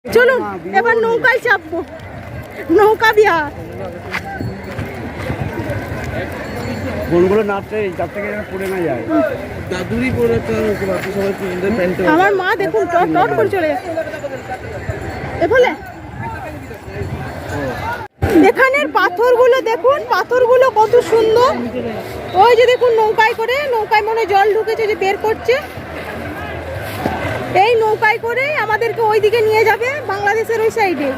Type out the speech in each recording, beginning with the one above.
চলুন এবার নৌকায় চাপবো, নৌকা বিহার। কোনগুলো নাচতে যার থেকে পড়ে না যায়, দাদুরি পড়ে তো বাকি সবাই তিনটে প্যান্ট। আমার মা দেখুন টট টট করে চলে যাচ্ছে এফলে। এখানের পাথরগুলো দেখুন, পাথরগুলো কত সুন্দর। ওই যে দেখুন নৌকায় করে, নৌকায় মনে জল ঢুকেছে যে বের করছে। এই নৌকায় করে আমাদেরকে ওইদিকে নিয়ে যাবে, বাংলাদেশের ওই সাইডে।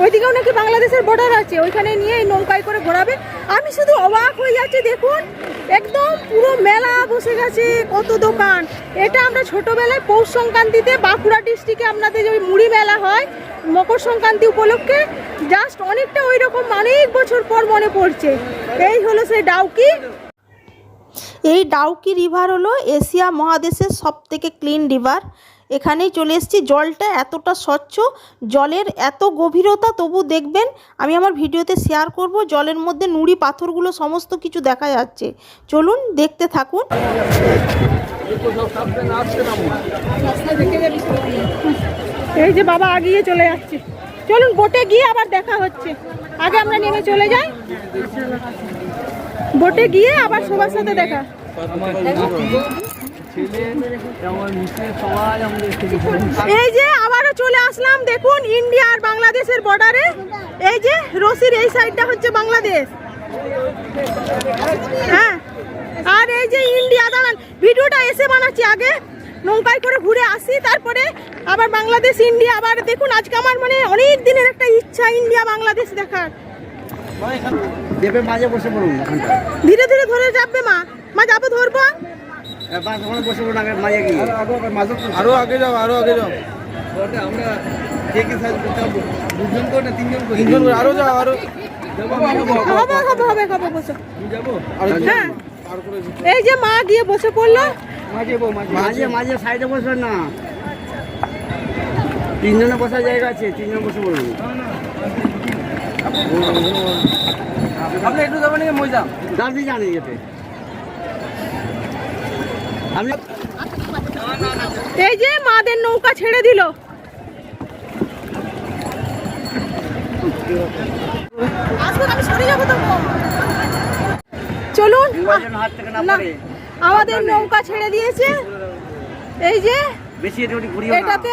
ওইদিকেও নাকি বাংলাদেশের বর্ডার আছে, ওইখানে নিয়ে এই নৌকায় করে ঘোরাবে। আমি শুধু অবাক হয়ে যাচ্ছি, দেখুন একদম পুরো মেলা বসে গেছে, কত দোকান। এটা আমরা ছোটবেলায় পৌষ সংক্রান্তিতে বাঁকুড়া ডিস্ট্রিক্টে আপনাদের যে মুড়ি মেলা হয় মকর সংক্রান্তি উপলক্ষে, জাস্ট অনেকটা ওই রকম অনেক বছর পর মনে পড়ছে। এই হলো সেই ডাউকি। এই ডাউকি রিভার হলো এশিয়া মহাদেশের সবথেকে ক্লিন রিভার। এখানেই চলে এসেছি। জলটা এতটা স্বচ্ছ, জলের এত গভীরতা, তবু দেখবেন আমি আমার ভিডিওতে শেয়ার করব। জলের মধ্যে নুড়ি পাথরগুলো সমস্ত কিছু দেখা যাচ্ছে। চলুন দেখতে থাকুন। এই যে বাবা আগিয়ে চলে যাচ্ছে, চলুন বোটে গিয়ে আবার দেখা হচ্ছে। আগে আমরা নেমে চলে যাই, বোটে গিয়ে আবার সবার সাথে দেখা। এই যে আবারও চলে আসলাম, দেখুন ইন্ডিয়া আর বাংলাদেশের বর্ডারে। এই যে রশির এই সাইডটা হচ্ছে বাংলাদেশ, হ্যাঁ, আর এই যে ইন্ডিয়া। দাঁড়ান, ভিডিওটা এসে বানাচ্ছি, আগে নৌকায় করে ঘুরে আসি, তারপরে আবার বাংলাদেশ ইন্ডিয়া। আবার দেখুন আজকে আমার মানে অনেক দিনের একটা ইচ্ছা ইন্ডিয়া বাংলাদেশ দেখার। মাঝে বসে পড়ুন, ধীরে ধীরে ধরে যাবে মা, মা যাবো ধরবো। বসে পড়ুন আগে মাঝে গিয়ে, আরো আগে যাও, আরো আগে যাও। আমরা দুজন করে না তিনজন করে আরো যাও, আরো হবে বসো। হ্যাঁ, এই যে মা গিয়ে বসে পড়লো মাঝে মাঝে সাইডে বসবেন না, তিনজনে বসার জায়গা আছে, তিনজন বসে পড়বেন। আপনি একটু যাবেন মজা দাদি জানি যেতে। এই যে মাদের নৌকা ছেড়ে দিল। চলুন, আমাদের নৌকা ছেড়ে দিয়েছে। এই যে এটাতে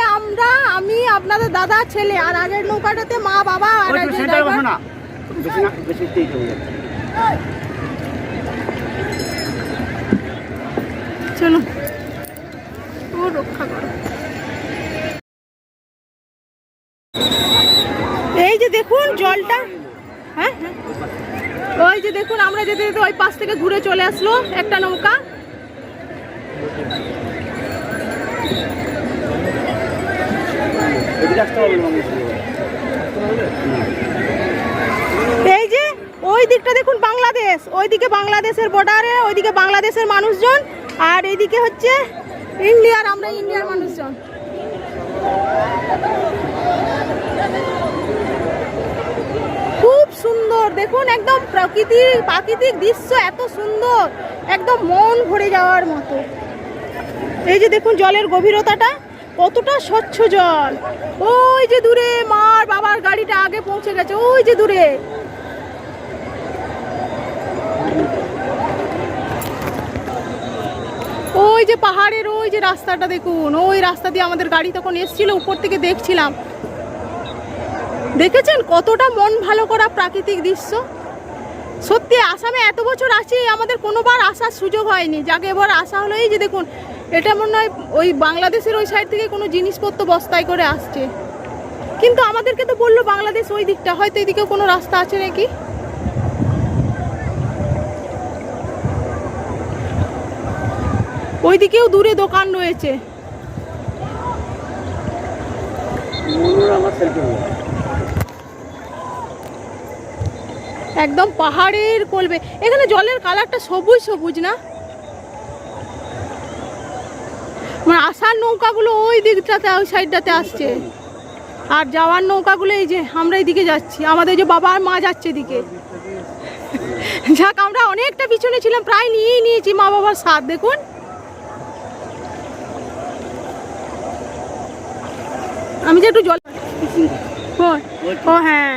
আমি আপনাদের দাদা ছেলে, আর আগের নৌকাটাতে মা বাবা আর চলুন রক্ষা করো। এই যে দেখুন জলটা, হ্যাঁ ওই যে দেখুন আমরা যেতে যেতে ওই পাশ থেকে ঘুরে চলে আসলো একটা নৌকা। এই যে ওই দিকটা দেখুন বাংলাদেশ, ওইদিকে বাংলাদেশের বর্ডারে, ওইদিকে বাংলাদেশের মানুষজন, আর এইদিকে হচ্ছে ইন্ডিয়ার, আমরা ইন্ডিয়ার মানুষজন। খুব সুন্দর দেখুন, একদম প্রাকৃতিক দৃশ্য, এত সুন্দর, একদম মন ভরে যাওয়ার মতো। এই যে দেখুন জলের গভীরতাটা, কতটা স্বচ্ছ জল। ওই যে দূরে মার বাবার গাড়িটা আগে পৌঁছে গেছে, ওই যে দূরে। ওই যে পাহাড়ের ওই যে রাস্তাটা দেখুন, ওই রাস্তা দিয়ে আমাদের গাড়ি তখন এসছিল, উপর থেকে দেখছিলাম। দেখেছেন কতটা মন ভালো করা প্রাকৃতিক দৃশ্য। সত্যি আসামে এত বছর আছি, আমাদের কোনোবার আসার সুযোগ হয়নি, যাকে এবার আসা হলো। এই যে দেখুন, এটা মনে হয় ওই বাংলাদেশের ওই সাইড থেকে কোনো জিনিসপত্র বস্তায় করে আসছে, কিন্তু আমাদেরকে তো বললো বাংলাদেশ ওই দিকটা, হয়তো এদিকে কোনো রাস্তা আছে নাকি। ওইদিকেও দূরে দোকান রয়েছে। একদম পাহাড়ের কোলবে। এখানে জলের কালারটা সবুজ সবুজ না, মানে আসার নৌকাগুলো ওই দিকটাতে, ওই সাইডটাতে আসছে, আর যাওয়ার নৌকাগুলো এই যে আমরা এইদিকে যাচ্ছি, আমাদের যে বাবা আর মা যাচ্ছে এদিকে। যাক, আমরা অনেকটা পিছনে ছিলাম, প্রায় নিয়েই নিয়েছি মা বাবার সাথ। দেখুন আমি যে একটু জল ফিশিং ও হ্যাঁ